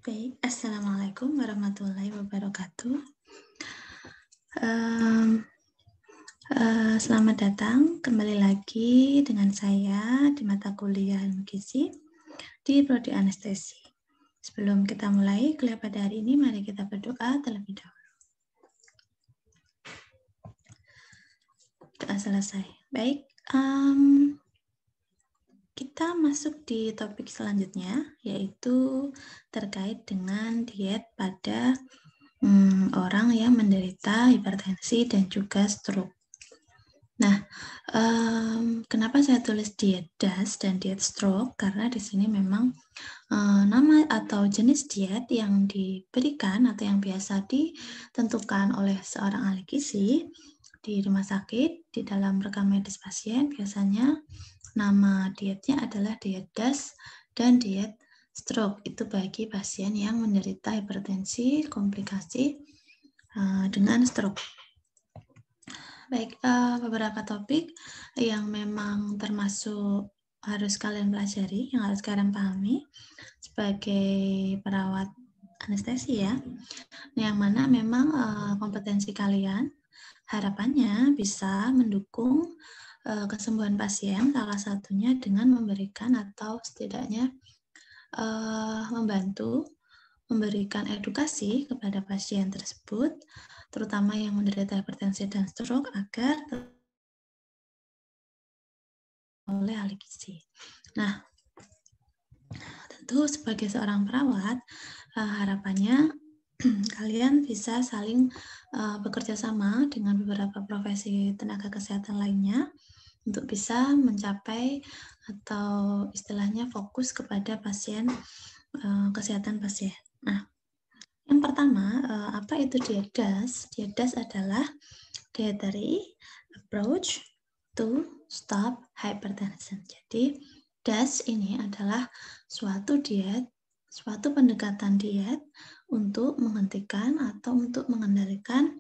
Baik, Assalamualaikum warahmatullahi wabarakatuh. Selamat datang kembali lagi dengan saya di mata kuliah Ilmu Gizi di Prodi Anestesi. Sebelum kita mulai kuliah pada hari ini, mari kita berdoa terlebih dahulu. Doa selesai. Baik, kita masuk di topik selanjutnya, yaitu terkait dengan diet pada orang yang menderita hipertensi dan juga stroke. Nah, kenapa saya tulis diet DAS dan diet stroke? Karena di sini memang nama atau jenis diet yang diberikan atau yang biasa ditentukan oleh seorang ahli gizi di rumah sakit di dalam rekam medis pasien, biasanya nama dietnya adalah diet DAS dan diet stroke. Itu bagi pasien yang menderita hipertensi komplikasi dengan stroke. Baik, beberapa topik yang memang termasuk harus kalian pelajari, yang harus kalian pahami sebagai perawat anestesi ya, yang mana memang kompetensi kalian harapannya bisa mendukung kesembuhan pasien, salah satunya dengan memberikan atau setidaknya membantu memberikan edukasi kepada pasien tersebut, terutama yang menderita hipertensi dan stroke, agar oleh ahli gizi. Nah, tentu sebagai seorang perawat, harapannya kalian bisa saling bekerja sama dengan beberapa profesi tenaga kesehatan lainnya untuk bisa mencapai atau istilahnya fokus kepada pasien, kesehatan pasien. Nah, yang pertama, apa itu diet DAS? Diet DAS adalah dietary approach to stop hypertension. Jadi, DAS ini adalah suatu diet, suatu pendekatan diet untuk menghentikan atau untuk mengendalikan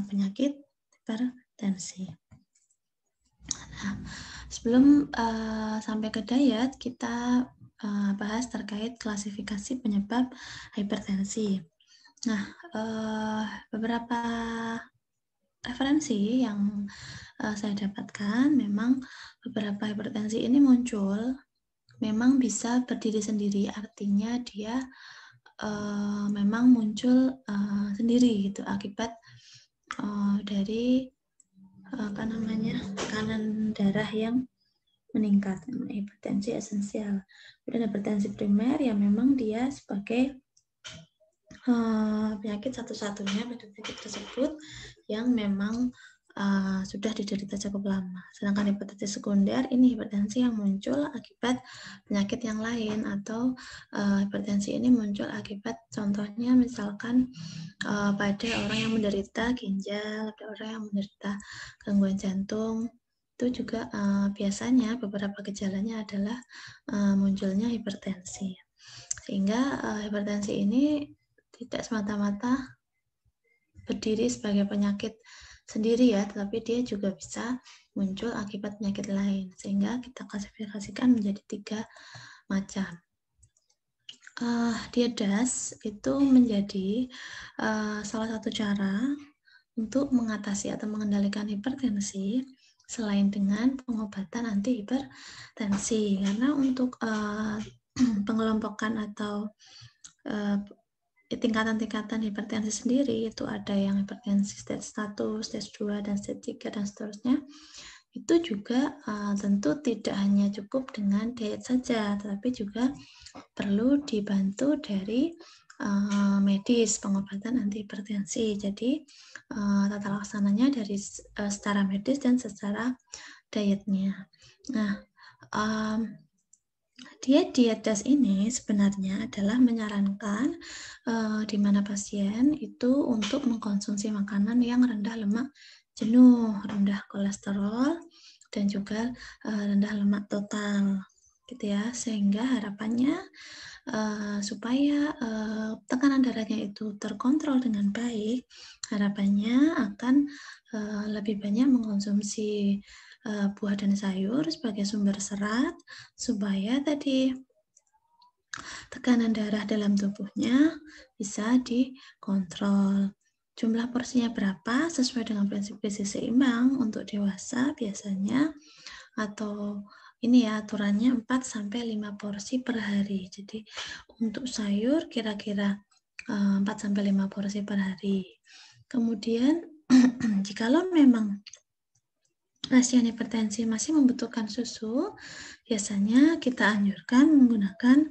penyakit hipertensi. Nah, sebelum sampai ke diet, kita bahas terkait klasifikasi penyebab hipertensi. Nah, beberapa referensi yang saya dapatkan, memang beberapa hipertensi ini muncul, memang bisa berdiri sendiri, artinya dia memang muncul sendiri gitu akibat dari tekanan darah yang meningkat, hipertensi esensial. Dan hipertensi primer yang memang dia sebagai penyakit satu-satunya pada penyakit tersebut yang memang sudah diderita cukup lama. Sedangkan hipertensi sekunder ini hipertensi yang muncul akibat penyakit yang lain, atau hipertensi ini muncul akibat contohnya misalkan pada orang yang menderita ginjal, pada orang yang menderita gangguan jantung, itu juga biasanya beberapa gejalanya adalah munculnya hipertensi. Sehingga hipertensi ini tidak semata-mata berdiri sebagai penyakit sendiri ya, tetapi dia juga bisa muncul akibat penyakit lain. Sehingga kita klasifikasikan menjadi 3 macam. Diet DAS itu menjadi salah satu cara untuk mengatasi atau mengendalikan hipertensi selain dengan pengobatan anti hipertensi. Karena untuk pengelompokan atau tingkatan-tingkatan hipertensi sendiri itu ada yang hipertensi stage 1, stage 2, dan stage 3, dan seterusnya. Itu juga tentu tidak hanya cukup dengan diet saja, tetapi juga perlu dibantu dari medis, pengobatan anti hipertensi. Jadi tata laksananya dari secara medis dan secara dietnya. Nah, diet DAS ini sebenarnya adalah menyarankan di mana pasien itu untuk mengkonsumsi makanan yang rendah lemak jenuh, rendah kolesterol, dan juga rendah lemak total, gitu ya. Sehingga harapannya supaya tekanan darahnya itu terkontrol dengan baik, harapannya akan lebih banyak mengkonsumsi buah dan sayur sebagai sumber serat, supaya tadi Tekanan darah dalam tubuhnya bisa dikontrol. Jumlah porsinya berapa sesuai dengan prinsip gizi seimbang untuk dewasa biasanya, atau ini ya aturannya 4-5 porsi per hari. Jadi untuk sayur kira-kira 4-5 porsi per hari. Kemudian jikalau memang pasien hipertensi masih membutuhkan susu, biasanya kita anjurkan menggunakan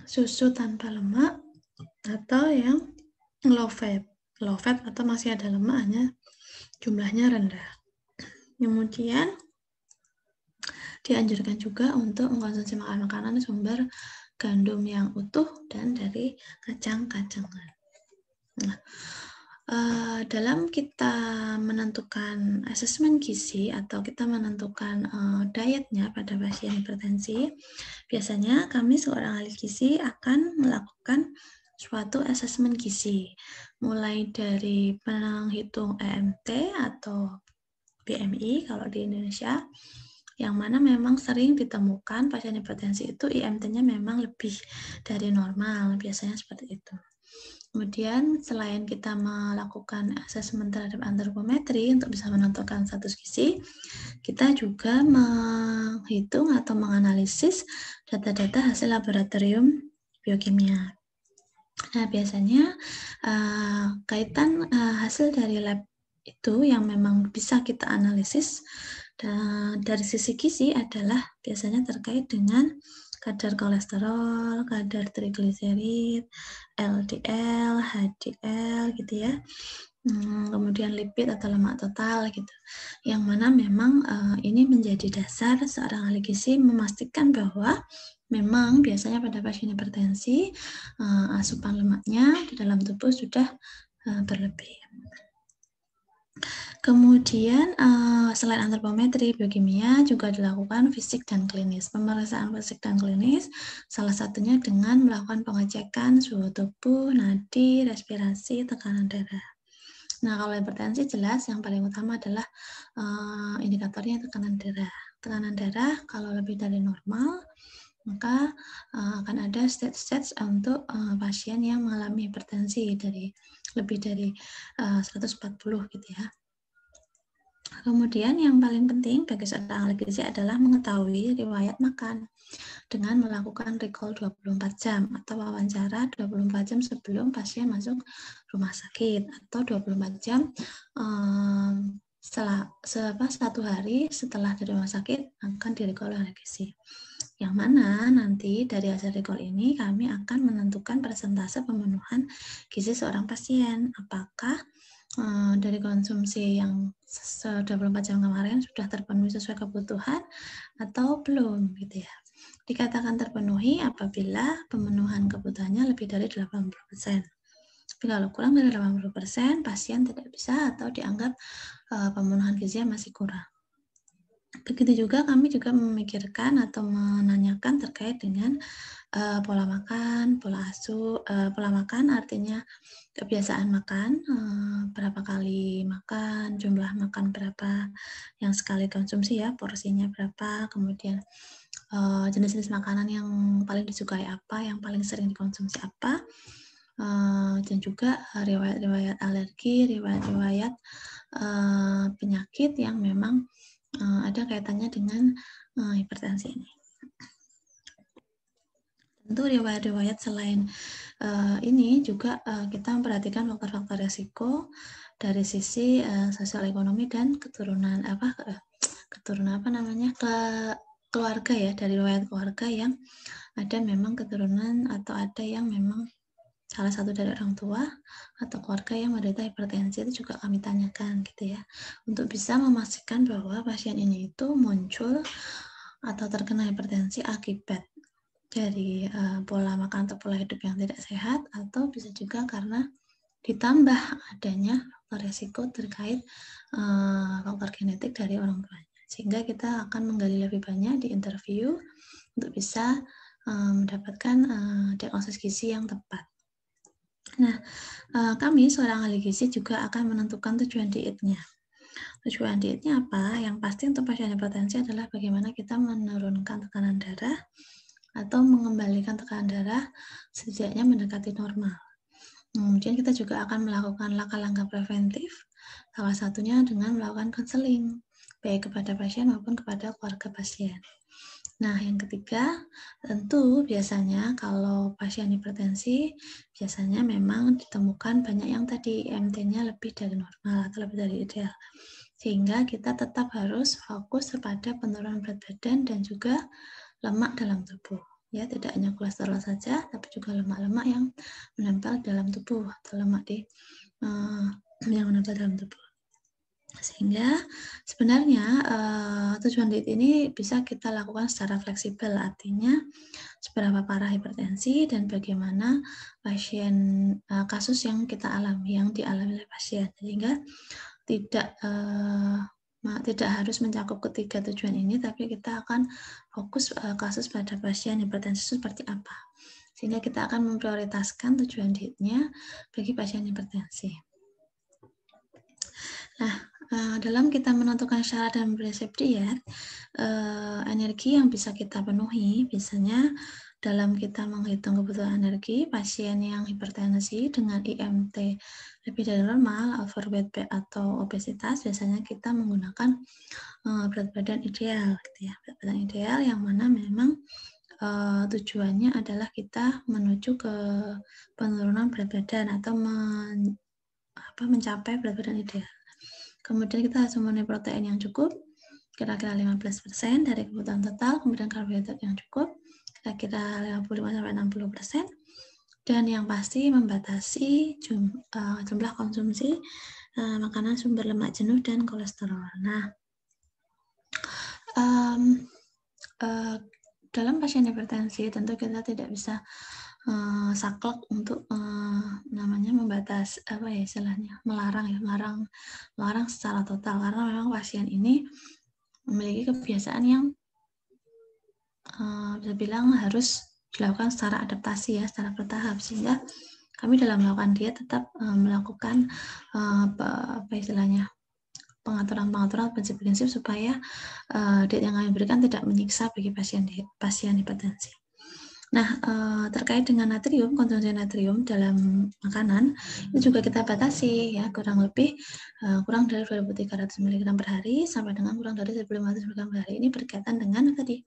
susu tanpa lemak atau yang low fat atau masih ada lemak, hanya jumlahnya rendah. Kemudian dianjurkan juga untuk mengkonsumsi makanan sumber gandum yang utuh dan dari kacang-kacangan. Nah, dalam kita menentukan asesmen gizi atau kita menentukan dietnya pada pasien hipertensi, biasanya kami seorang ahli gizi akan melakukan suatu asesmen gizi, mulai dari penghitung EMT atau BMI kalau di Indonesia, yang mana memang sering ditemukan pasien hipertensi itu IMT-nya memang lebih dari normal, biasanya seperti itu. Kemudian selain kita melakukan asesmen terhadap antropometri untuk bisa menentukan status gizi, kita juga menghitung atau menganalisis data-data hasil laboratorium biokimia. Nah, biasanya kaitan hasil dari lab itu yang memang bisa kita analisis dari sisi gizi adalah biasanya terkait dengan kadar kolesterol, kadar trigliserid, LDL, HDL gitu ya. Kemudian lipid atau lemak total gitu. Yang mana memang ini menjadi dasar seorang ahli gizi memastikan bahwa memang biasanya pada pasien hipertensi asupan lemaknya di dalam tubuh sudah berlebih. Kemudian selain antropometri, biokimia juga dilakukan fisik dan klinis. Pemeriksaan fisik dan klinis salah satunya dengan melakukan pengecekan suhu tubuh, nadi, respirasi, tekanan darah. Nah, kalau hipertensi jelas yang paling utama adalah indikatornya tekanan darah. Tekanan darah kalau lebih dari normal, maka akan ada stage untuk pasien yang mengalami hipertensi dari lebih dari 140 gitu ya. Kemudian yang paling penting bagi seorang ahli gizi adalah mengetahui riwayat makan dengan melakukan recall 24 jam atau wawancara 24 jam sebelum pasien masuk rumah sakit atau 24 jam setelah 1 hari setelah dari rumah sakit akan direcall oleh gizi. Yang mana nanti dari hasil recall ini kami akan menentukan persentase pemenuhan gizi seorang pasien. Apakah dari konsumsi yang 24 jam kemarin sudah terpenuhi sesuai kebutuhan atau belum gitu ya. Dikatakan terpenuhi apabila pemenuhan kebutuhannya lebih dari 80%. Tapi kalau kurang dari 80%, pasien tidak bisa atau dianggap pemenuhan gizinya masih kurang. Begitu juga kami juga memikirkan atau menanyakan terkait dengan pola makan, pola asuh. Pola makan artinya kebiasaan makan, berapa kali makan, jumlah makan berapa yang sekali konsumsi ya, porsinya berapa, kemudian jenis-jenis makanan yang paling disukai apa, yang paling sering dikonsumsi apa, dan juga riwayat-riwayat alergi, riwayat-riwayat penyakit yang memang ada kaitannya dengan hipertensi ini. Tentu riwayat-riwayat selain ini juga kita memperhatikan faktor-faktor risiko dari sisi sosial ekonomi dan keturunan keluarga ya, dari riwayat keluarga yang ada memang keturunan atau ada yang memang salah satu dari orang tua atau keluarga yang menderita hipertensi itu juga kami tanyakan gitu ya, untuk bisa memastikan bahwa pasien ini itu muncul atau terkena hipertensi akibat dari pola makan atau pola hidup yang tidak sehat, atau bisa juga karena ditambah adanya faktor resiko terkait faktor genetik dari orang tuanya. Sehingga kita akan menggali lebih banyak di interview untuk bisa mendapatkan diagnosis gizi yang tepat. Nah, kami seorang ahli gizi juga akan menentukan tujuan dietnya. Tujuan dietnya apa? Yang pasti untuk pasien hipertensi adalah bagaimana kita menurunkan tekanan darah, atau mengembalikan tekanan darah setidaknya mendekati normal. Kemudian kita juga akan melakukan langkah-langkah preventif, salah satunya dengan melakukan konseling, baik kepada pasien maupun kepada keluarga pasien. Nah, yang ketiga, tentu biasanya kalau pasien hipertensi, biasanya memang ditemukan banyak yang tadi IMT-nya lebih dari normal atau lebih dari ideal. Sehingga kita tetap harus fokus kepada penurunan berat badan dan juga lemak dalam tubuh. Ya, tidak hanya kolesterol saja, tapi juga lemak-lemak yang menempel dalam tubuh atau lemak yang menempel dalam tubuh. Sehingga sebenarnya tujuan diet ini bisa kita lakukan secara fleksibel, artinya seberapa parah hipertensi dan bagaimana pasien kasus yang kita alami, yang dialami oleh pasien, sehingga tidak harus mencakup ketiga tujuan ini, tapi kita akan fokus kasus pada pasien hipertensi seperti apa, sehingga kita akan memprioritaskan tujuan dietnya bagi pasien hipertensi. Nah, dalam kita menentukan syarat dan prinsip diet, energi yang bisa kita penuhi biasanya dalam kita menghitung kebutuhan energi pasien yang hipertensi dengan IMT lebih dari normal, overweight atau obesitas, biasanya kita menggunakan berat badan ideal, gitu ya. Berat badan ideal yang mana memang tujuannya adalah kita menuju ke penurunan berat badan atau mencapai berat badan ideal. Kemudian kita harus memenuhi protein yang cukup, kira-kira 15% dari kebutuhan total, kemudian karbohidrat yang cukup, kira-kira 55-60%, dan yang pasti membatasi jumlah konsumsi makanan sumber lemak jenuh dan kolesterol. Nah, dalam pasien hipertensi tentu kita tidak bisa saklek untuk melarang secara total, karena memang pasien ini memiliki kebiasaan yang bisa bilang harus dilakukan secara adaptasi ya, secara bertahap, sehingga kami dalam melakukan diet tetap melakukan pengaturan prinsip-prinsip supaya diet yang kami berikan tidak menyiksa bagi pasien hipertensi. Nah, terkait dengan natrium, konsumsi natrium dalam makanan itu juga kita batasi ya, kurang dari 2.300 mg per hari sampai dengan kurang dari 1.500 mg per hari. Ini berkaitan dengan tadi,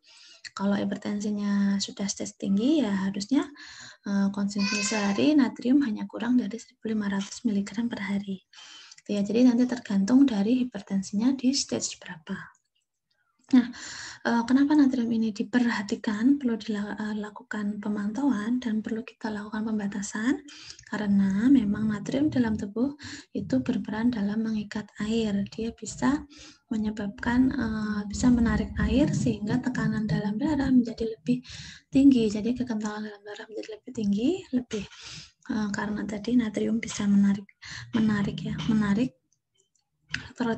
kalau hipertensinya sudah stage tinggi ya harusnya konsumsi sehari natrium hanya kurang dari 1.500 mg per hari. Ya, jadi nanti tergantung dari hipertensinya di stage berapa. Nah, kenapa natrium ini diperhatikan, perlu dilakukan pemantauan dan perlu kita lakukan pembatasan, karena memang natrium dalam tubuh itu berperan dalam mengikat air. Dia bisa menyebabkan, bisa menarik air sehingga tekanan dalam darah menjadi lebih tinggi. Jadi kekentalan dalam darah menjadi lebih tinggi, karena tadi natrium bisa menarik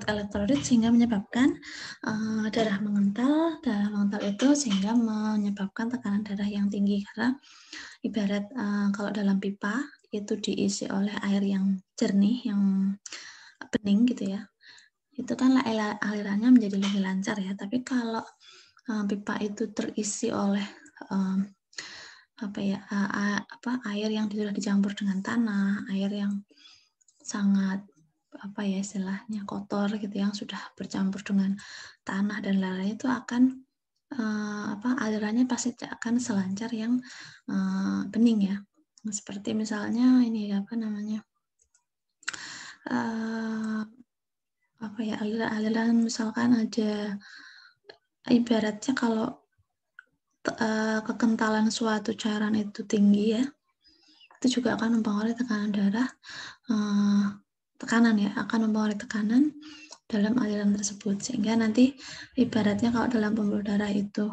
elektrolit sehingga menyebabkan darah mengental itu sehingga menyebabkan tekanan darah yang tinggi, karena ibarat kalau dalam pipa itu diisi oleh air yang jernih, yang bening gitu ya, itu kan alirannya menjadi lebih lancar ya. Tapi kalau pipa itu terisi oleh air yang sudah dicampur dengan tanah, air yang sangat istilahnya kotor gitu, yang sudah bercampur dengan tanah dan lain-lain, itu akan alirannya pasti akan selancar yang bening ya. Seperti misalnya ini aliran misalkan ada, ibaratnya kalau kekentalan suatu cairan itu tinggi ya, itu juga akan mempengaruhi tekanan darah, akan mempengaruhi tekanan dalam aliran tersebut, sehingga nanti ibaratnya kalau dalam pembuluh darah itu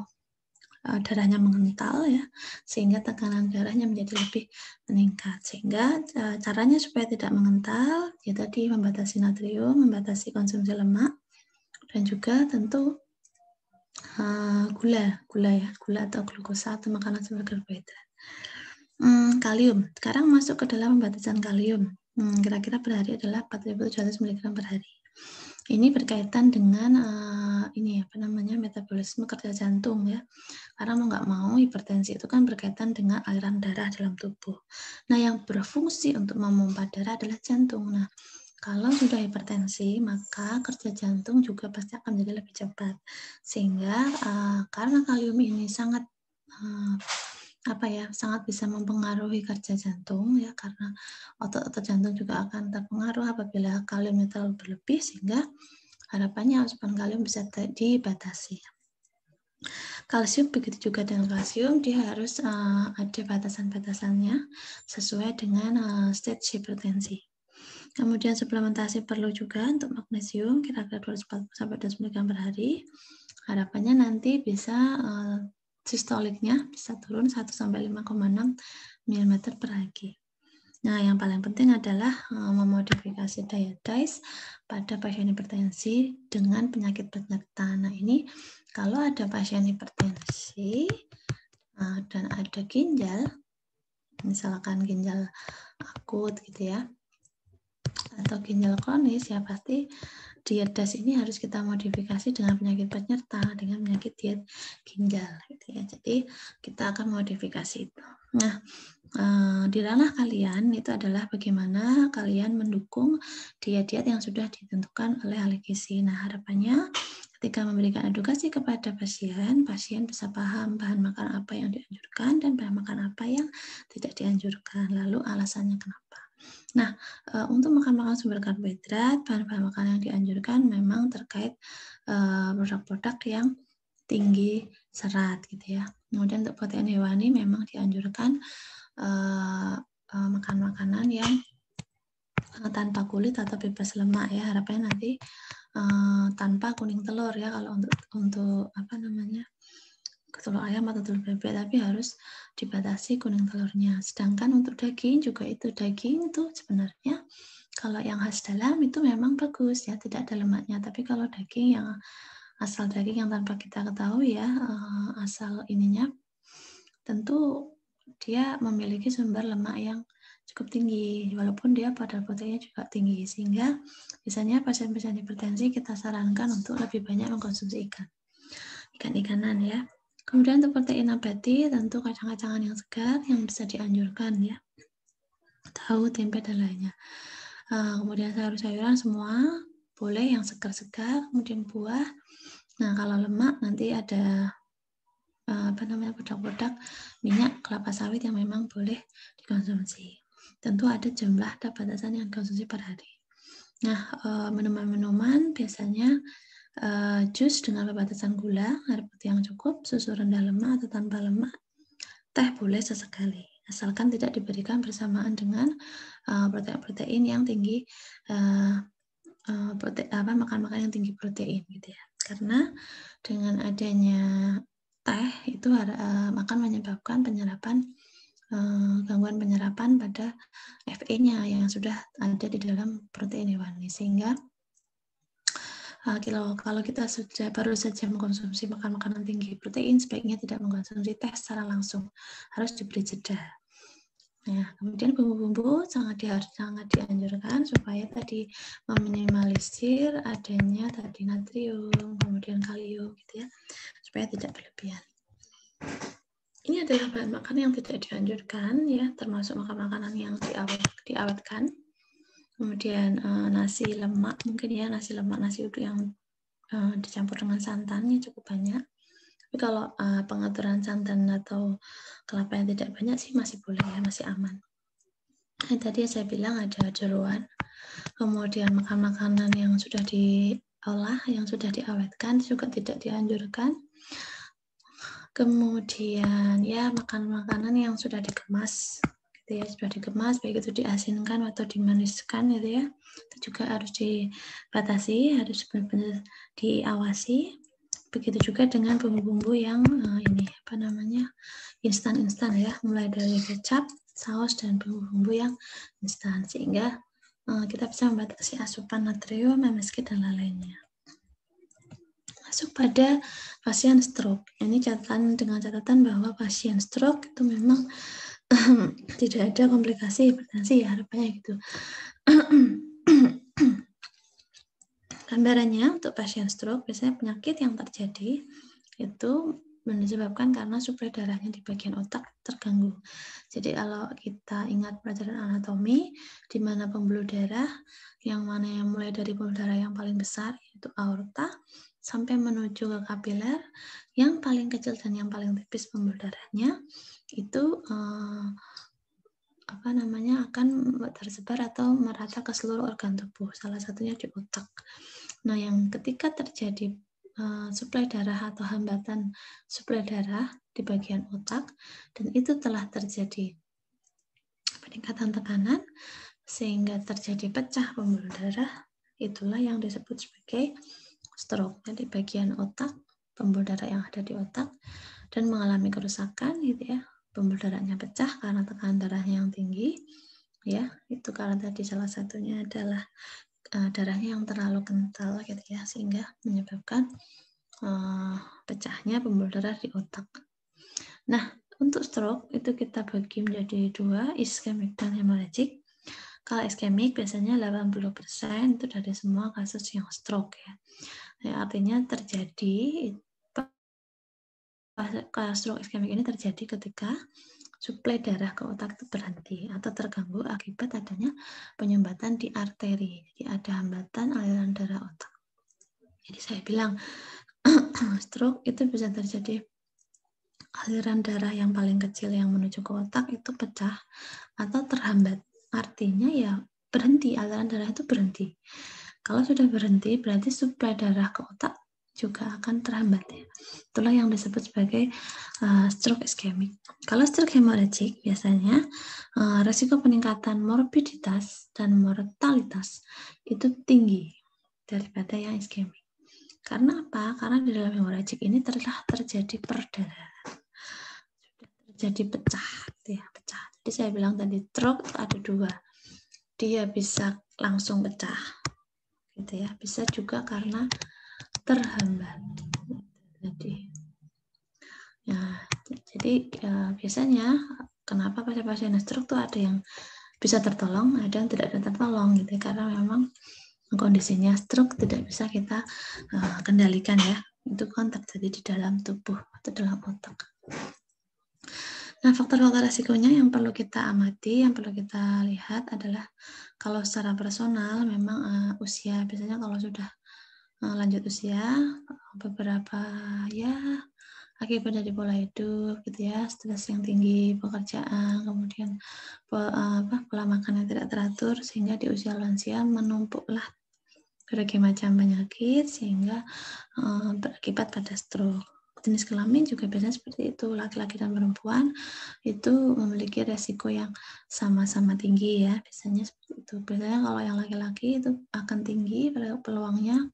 darahnya mengental ya, sehingga tekanan darahnya menjadi lebih meningkat. Sehingga caranya supaya tidak mengental ya tadi, membatasi natrium, membatasi konsumsi lemak, dan juga tentu gula atau glukosa atau makanan sumber karbohidrat. Kalium, sekarang masuk ke dalam pembatasan kalium. Kira-kira per hari adalah 4.700 mg per hari. Ini berkaitan dengan metabolisme kerja jantung ya. Karena mau nggak mau hipertensi itu kan berkaitan dengan aliran darah dalam tubuh. Nah, yang berfungsi untuk memompa darah adalah jantung. Nah, kalau sudah hipertensi, maka kerja jantung juga pasti akan menjadi lebih cepat. Sehingga karena kalium ini sangat sangat bisa mempengaruhi kerja jantung ya, karena otot-otot jantung juga akan terpengaruh apabila kaliumnya terlalu berlebih, sehingga harapannya asupan kalium bisa dibatasi. Kalsium begitu juga dengan kalsium, dia harus ada batasan-batasannya sesuai dengan stage hipertensi. Kemudian suplementasi perlu juga untuk magnesium, kira-kira 240-200 mg per hari. Harapannya nanti bisa sistoliknya bisa turun 1-5,6 mm per hari. Nah, yang paling penting adalah memodifikasi diet pada pasien hipertensi dengan penyakit penyerta. Nah, ini kalau ada pasien hipertensi dan ada ginjal, misalkan ginjal akut gitu ya, atau ginjal kronis, ya pasti diet DAS ini harus kita modifikasi dengan penyakit penyerta, dengan penyakit diet ginjal gitu ya. Jadi kita akan modifikasi itu. Nah, di ranah kalian itu adalah bagaimana kalian mendukung diet-diet yang sudah ditentukan oleh ahli gizi. Nah, harapannya ketika memberikan edukasi kepada pasien bisa paham bahan makan apa yang dianjurkan dan bahan makan apa yang tidak dianjurkan, lalu alasannya kenapa. Nah, untuk makan sumber karbohidrat, bahan-bahan makanan yang dianjurkan memang terkait produk-produk yang tinggi serat gitu ya. Kemudian untuk protein hewani memang dianjurkan makan makanan yang tanpa kulit atau bebas lemak ya. Harapannya nanti tanpa kuning telur ya kalau untuk telur ayam atau telur bebek, tapi harus dibatasi kuning telurnya. Sedangkan untuk daging juga daging itu sebenarnya kalau yang khas dalam itu memang bagus ya, tidak ada lemaknya. Tapi kalau daging yang asal daging yang tanpa kita ketahui ya asal ininya, tentu dia memiliki sumber lemak yang cukup tinggi, walaupun dia padahal proteinnya juga tinggi, sehingga biasanya pasien-pasien hipertensi kita sarankan untuk lebih banyak mengkonsumsi ikan-ikanan ya. Kemudian untuk protein nabati, tentu kacang-kacangan yang segar yang bisa dianjurkan ya, tahu, tempe, dan lainnya. Kemudian sayur-sayuran semua boleh yang segar-segar, kemudian buah. Nah, kalau lemak nanti ada produk-produk minyak kelapa sawit yang memang boleh dikonsumsi. Tentu ada batasan yang dikonsumsi per hari. Nah, minuman-minuman biasanya jus dengan batasan gula, air putih yang cukup, susu rendah lemak atau tanpa lemak, teh boleh sesekali, asalkan tidak diberikan bersamaan dengan protein-protein yang tinggi, makan-makan yang tinggi protein gitu ya. Karena dengan adanya teh itu akan menyebabkan gangguan penyerapan pada Fe-nya yang sudah ada di dalam protein hewani, sehingga kalau kita baru saja mengkonsumsi makanan tinggi protein, sebaiknya tidak mengkonsumsi teh secara langsung, harus diberi jeda. Nah, kemudian bumbu-bumbu sangat dianjurkan supaya tadi meminimalisir adanya tadi natrium, kemudian kalium gitu ya, supaya tidak berlebihan. Ini adalah bahan makanan yang tidak dianjurkan ya, termasuk makanan yang diawetkan. Kemudian nasi lemak, mungkin ya nasi uduk yang dicampur dengan santannya cukup banyak. Tapi kalau pengaturan santan atau kelapa yang tidak banyak sih masih boleh ya, masih aman. Tadi saya bilang ada jeroan, kemudian makan makanan yang sudah diolah, yang sudah diawetkan juga tidak dianjurkan. Kemudian ya makan makanan yang sudah dikemas, gitu ya, sudah dikemas, baik itu diasinkan atau dimaniskan gitu ya, itu juga harus dibatasi, harus benar-benar diawasi. Begitu juga dengan bumbu-bumbu yang instan ya, mulai dari kecap, saus, dan bumbu-bumbu yang instan, sehingga kita bisa membatasi asupan natrium, MSG, dan lainnya. Masuk pada pasien stroke. Ini dengan catatan bahwa pasien stroke itu memang tidak ada komplikasi hipertensi ya, harapannya gitu. Gambarannya untuk pasien stroke, biasanya penyakit yang terjadi itu disebabkan karena suplai darahnya di bagian otak terganggu. Jadi kalau kita ingat pelajaran anatomi, di mana pembuluh darah, yang mana yang mulai dari pembuluh darah yang paling besar, yaitu aorta, sampai menuju ke kapiler, yang paling kecil dan yang paling tipis pembuluh darahnya, itu akan tersebar atau merata ke seluruh organ tubuh, salah satunya di otak. Nah, yang ketika terjadi suplai darah atau hambatan suplai darah di bagian otak, dan itu telah terjadi peningkatan tekanan sehingga terjadi pecah pembuluh darah, itulah yang disebut sebagai stroke. Jadi bagian otak, pembuluh darah yang ada di otak dan mengalami kerusakan gitu ya. Pembuluh darahnya pecah karena tekanan darahnya yang tinggi, ya. Itu karena tadi salah satunya adalah darahnya yang terlalu kental gitu ya, sehingga menyebabkan pecahnya pembuluh darah di otak. Nah, untuk stroke itu kita bagi menjadi dua, iskemik dan hemorrhagic. Kalau iskemik biasanya 80% itu dari semua kasus yang stroke ya. Nah, artinya terjadi stroke iskemik ini terjadi ketika suplai darah ke otak itu berhenti atau terganggu akibat adanya penyumbatan di arteri. Jadi ada hambatan aliran darah otak. Jadi saya bilang stroke itu bisa terjadi aliran darah yang paling kecil yang menuju ke otak itu pecah atau terhambat. Artinya ya berhenti, aliran darah itu berhenti. Kalau sudah berhenti berarti suplai darah ke otak juga akan terhambat ya. Itulah yang disebut sebagai stroke iskemik. Kalau stroke hemorrhagic biasanya resiko peningkatan morbiditas dan mortalitas itu tinggi daripada yang iskemik. Karena apa? Karena di dalam hemorrhagic ini telah terjadi perdarahan. Sudah terjadi pecah, ya, pecah. Jadi saya bilang tadi stroke ada dua. Dia bisa langsung pecah. Gitu ya. Bisa juga karena terhambat. Jadi biasanya kenapa pasien-pasien stroke tuh ada yang bisa tertolong, ada yang tidak tertolong gitu, karena memang kondisinya stroke tidak bisa kita kendalikan ya, itu kan terjadi di dalam tubuh atau dalam otak. Nah, faktor-faktor resikonya yang perlu kita amati, yang perlu kita lihat adalah kalau secara personal memang usia, biasanya kalau sudah lanjut usia, beberapa ya akibat dari pola hidup gitu ya, stres yang tinggi, pekerjaan, kemudian pola makan yang tidak teratur, sehingga di usia lansia menumpuklah berbagai macam penyakit sehingga berakibat pada stroke. Jenis kelamin juga biasanya seperti itu, laki-laki dan perempuan itu memiliki resiko yang sama-sama tinggi ya, biasanya seperti itu. Biasanya kalau yang laki-laki itu akan tinggi peluangnya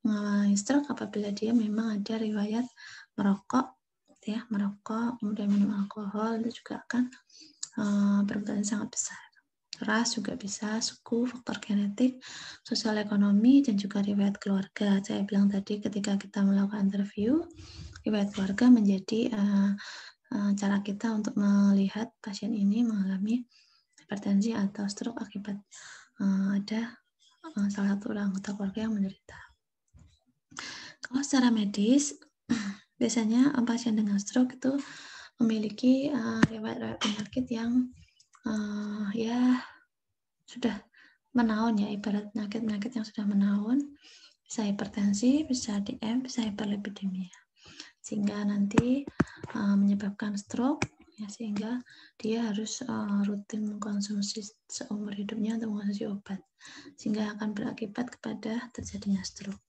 mengalami stroke apabila dia memang ada riwayat merokok, kemudian minum alkohol, itu juga akan berpotensi sangat besar. Ras juga bisa, suku, faktor genetik, sosial ekonomi, dan juga riwayat keluarga. Saya bilang tadi ketika kita melakukan interview, riwayat keluarga menjadi cara kita untuk melihat pasien ini mengalami hipertensi atau stroke akibat ada salah satu anggota keluarga yang menderita. Kalau secara medis, biasanya pasien dengan stroke itu memiliki riwayat penyakit yang ya sudah menaun ya, ibarat penyakit yang sudah menaun, bisa hipertensi, bisa DM, bisa hiperlipidemia, sehingga nanti menyebabkan stroke ya, sehingga dia harus rutin mengkonsumsi seumur hidupnya untuk mengkonsumsi obat, sehingga akan berakibat kepada terjadinya stroke.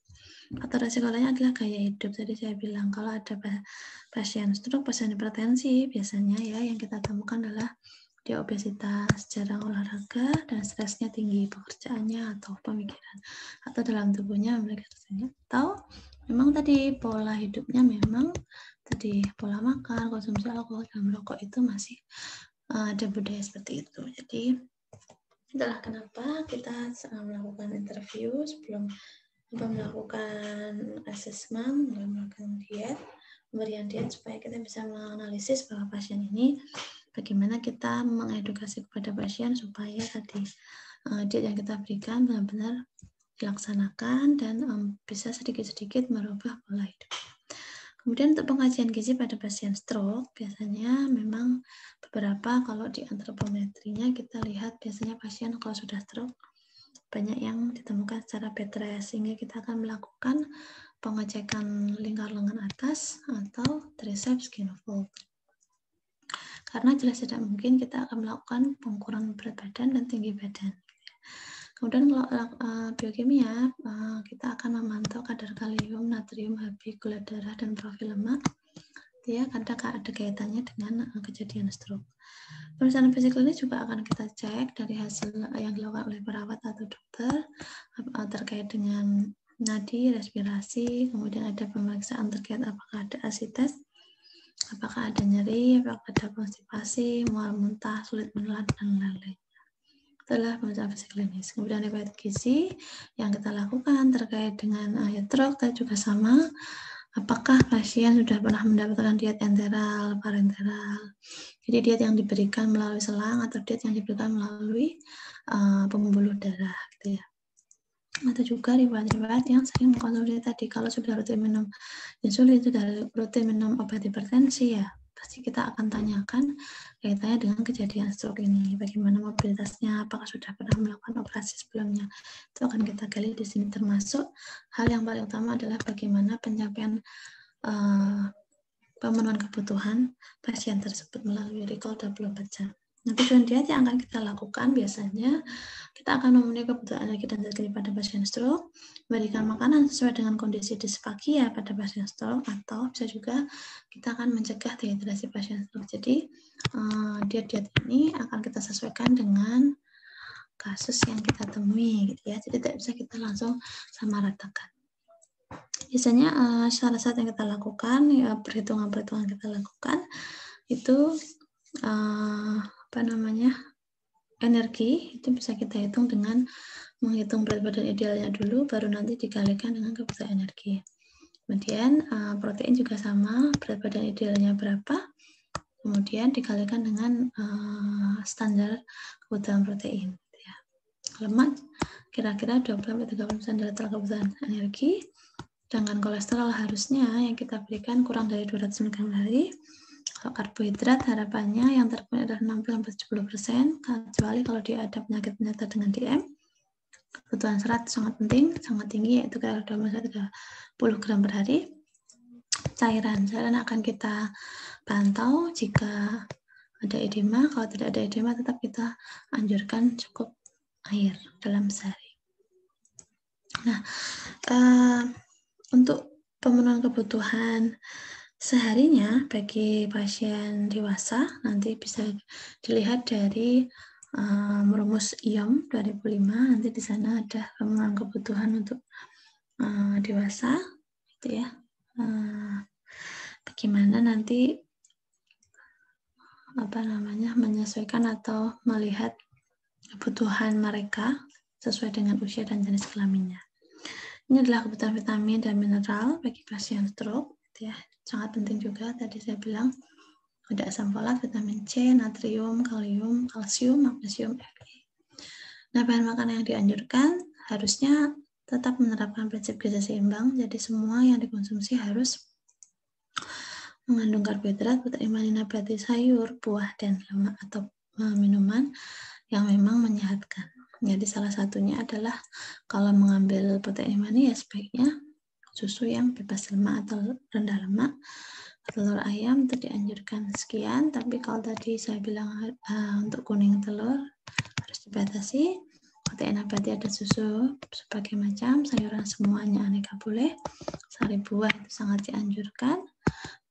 Faktor resiko lainnya adalah gaya hidup. Tadi saya bilang kalau ada pasien stroke, pasien hipertensi, biasanya ya yang kita temukan adalah dia obesitas, jarang olahraga, dan stresnya tinggi, pekerjaannya atau pemikiran, atau dalam tubuhnya memiliki rasanya, atau memang tadi pola hidupnya memang tadi pola makan, konsumsi alkohol, dan merokok itu masih ada budaya seperti itu. Jadi itulah kenapa kita melakukan interview sebelum melakukan asesmen, melakukan diet, pemberian diet, supaya kita bisa menganalisis bahwa pasien ini bagaimana kita mengedukasi kepada pasien supaya tadi diet yang kita berikan benar-benar dilaksanakan dan bisa sedikit-sedikit merubah pola hidup. Kemudian untuk pengkajian gizi pada pasien stroke, biasanya memang beberapa kalau di antropometrinya kita lihat biasanya pasien kalau sudah stroke banyak yang ditemukan secara bed rest, sehingga kita akan melakukan pengecekan lingkar lengan atas atau triceps gynofold. Karena jelas tidak mungkin kita akan melakukan pengukuran berat badan dan tinggi badan. Kemudian kalau biokimia, kita akan memantau kadar kalium, natrium, Hb, gula darah, dan profil lemak. Ya, karena ada kaitannya dengan kejadian stroke. Pemeriksaan fisik klinis juga akan kita cek dari hasil yang dilakukan oleh perawat atau dokter terkait dengan nadi, respirasi, kemudian ada pemeriksaan terkait apakah ada asites, apakah ada nyeri, apakah ada konstipasi, mual muntah, sulit menelan, dan lain-lain. Itulah pemeriksaan fisik klinis. Kemudian riwayat gizi yang kita lakukan terkait dengan stroke juga sama. Apakah pasien sudah pernah mendapatkan diet enteral, parenteral? Jadi diet yang diberikan melalui selang atau diet yang diberikan melalui pembuluh darah, gitu ya. Atau juga riwayat-riwayat yang sering mengkonsumsi tadi. Kalau sudah rutin minum insulin, sudah rutin minum obat hipertensi, ya pasti kita akan tanyakan kaitannya dengan kejadian stroke ini. Bagaimana mobilitasnya, apakah sudah pernah melakukan operasi sebelumnya. Itu akan kita gali di sini, termasuk hal yang paling utama adalah bagaimana pencapaian pemenuhan kebutuhan pasien tersebut melalui recall 24 jam. Nah, tujuan diet yang akan kita lakukan biasanya kita akan memenuhi kebutuhan energi dan zat gizi pada pasien stroke, memberikan makanan sesuai dengan kondisi disfagia pada pasien stroke, atau bisa juga kita akan mencegah dehidrasi pasien stroke. Jadi diet-diet ini akan kita sesuaikan dengan kasus yang kita temui, gitu ya. Jadi tidak bisa kita langsung samaratakan. Biasanya syarat-syarat yang kita lakukan, ya, perhitungan-perhitungan kita lakukan itu energi itu bisa kita hitung dengan menghitung berat badan idealnya dulu, baru nanti dikalikan dengan kebutuhan energi. Kemudian protein juga sama, berat badan idealnya berapa, kemudian dikalikan dengan standar kebutuhan protein. Ya. Lemak kira-kira 20-30% dari total kebutuhan energi. Sedangkan kolesterol harusnya yang kita berikan kurang dari 200 mg per hari. Kalau karbohidrat harapannya yang terpenuhi adalah 60-70%, kecuali kalau dia ada penyakit-penyerta dengan DM. Kebutuhan serat sangat penting, sangat tinggi, yaitu kira-kira 20-30 gram per hari. Cairan akan kita pantau jika ada edema. Kalau tidak ada edema, tetap kita anjurkan cukup air dalam sehari. Nah, untuk pemenuhan kebutuhan seharinya bagi pasien dewasa nanti bisa dilihat dari rumus IOM 2005. Nanti di sana ada pemenuhan kebutuhan untuk dewasa, gitu ya. Bagaimana nanti menyesuaikan atau melihat kebutuhan mereka sesuai dengan usia dan jenis kelaminnya. Ini adalah kebutuhan vitamin dan mineral bagi pasien stroke, gitu ya. Sangat penting juga, tadi saya bilang ada asam folat, vitamin C, natrium, kalium, kalsium, magnesium, Fe. Nah, bahan makanan yang dianjurkan harusnya tetap menerapkan prinsip gizi seimbang, jadi semua yang dikonsumsi harus mengandung karbohidrat, protein hewani, nabati, sayur, buah, dan lemak atau minuman yang memang menyehatkan. Jadi salah satunya adalah kalau mengambil protein hewani ya sebaiknya susu yang bebas lemak atau rendah lemak. Telur ayam itu dianjurkan sekian, tapi kalau tadi saya bilang untuk kuning telur harus dibatasi. Protein nabati ada susu sebagai macam, sayuran semuanya aneka boleh, sari buah itu sangat dianjurkan,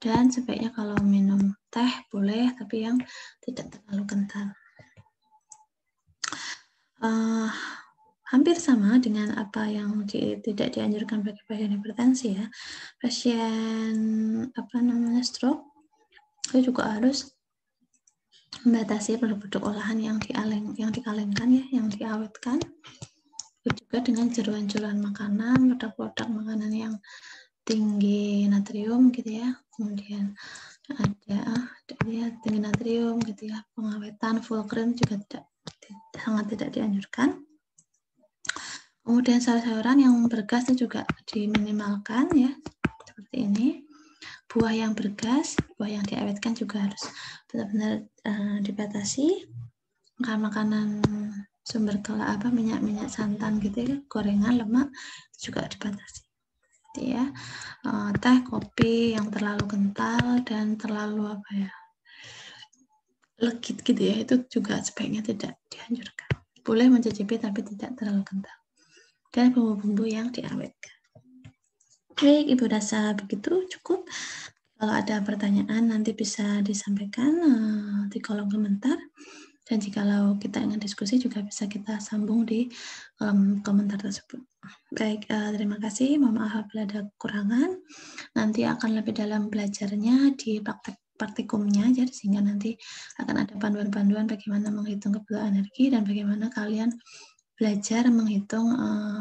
dan sebaiknya kalau minum teh boleh, tapi yang tidak terlalu kental. Hampir sama dengan apa yang tidak dianjurkan bagi pasien hipertensi, ya. Pasien stroke itu juga harus membatasi produk-produk olahan yang dikalengkan, ya, yang diawetkan. Juga dengan jeruan-jeruan makanan, produk-produk makanan yang tinggi natrium, gitu ya. Kemudian ada tinggi natrium, gitu ya. Pengawetan full cream juga sangat tidak dianjurkan. Kemudian sayur-sayuran yang bergas itu juga diminimalkan ya, seperti ini. Buah yang bergas, buah yang diawetkan juga harus benar-benar dibatasi. Makanan sumber minyak santan gitu ya, gorengan, lemak juga dibatasi. Gitu ya. Teh, kopi yang terlalu kental dan terlalu legit gitu ya, itu juga sebaiknya tidak dianjurkan. Boleh mencicipi tapi tidak terlalu kental. Dan bumbu-bumbu yang diawetkan. Baik, Ibu rasa begitu cukup. Kalau ada pertanyaan nanti bisa disampaikan di kolom komentar. Dan jikalau kita ingin diskusi juga bisa kita sambung di komentar tersebut. Baik, terima kasih. Mohon maaf apabila ada kekurangan. Nanti akan lebih dalam belajarnya di praktikumnya, jadi sehingga nanti akan ada panduan-panduan bagaimana menghitung kebutuhan energi dan bagaimana kalian belajar menghitung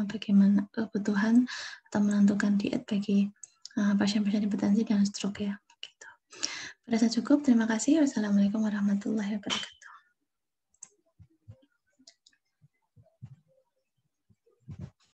bagaimana kebutuhan atau menentukan diet bagi pasien-pasien hipertensi dan stroke ya. Gitu. Pada saat cukup, terima kasih. Wassalamualaikum warahmatullahi wabarakatuh.